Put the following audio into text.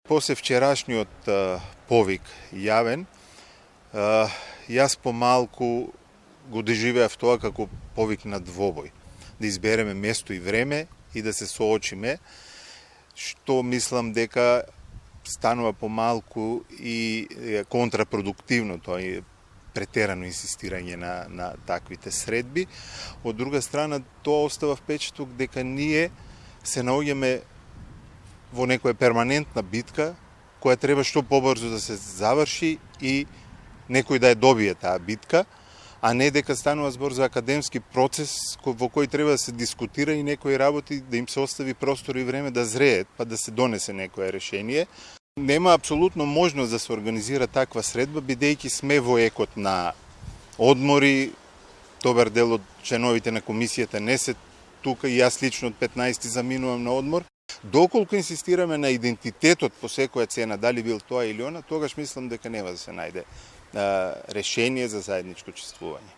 После вчерашниот повик јавен, јас помалку го доживеав тоа како повик на двобој. Да избереме место и време и да се соочиме, што мислам дека станува помалку и контрапродуктивно, тоа е претерано инсистирање на таквите средби. Од друга страна, тоа остава впечаток дека ние се наоѓаме во некоја перманентна битка, која треба што побрзо да се заврши и некој да ја добие таа битка, а не дека станува збор за академски процес во кој треба да се дискутира и некои работи, да им се остави простор и време да зреет, па да се донесе некое решение. Нема апсолутно можност да се организира таква средба, бидејќи сме во екот на одмори, добар дел од членовите на комисијата не се тука и јас лично од 15 заминувам на одмор. Доколку инсистираме на идентитетот по секоја цена, дали бил тоа или она, тогаш мислам дека нема да се најде решение за заедничко чествување.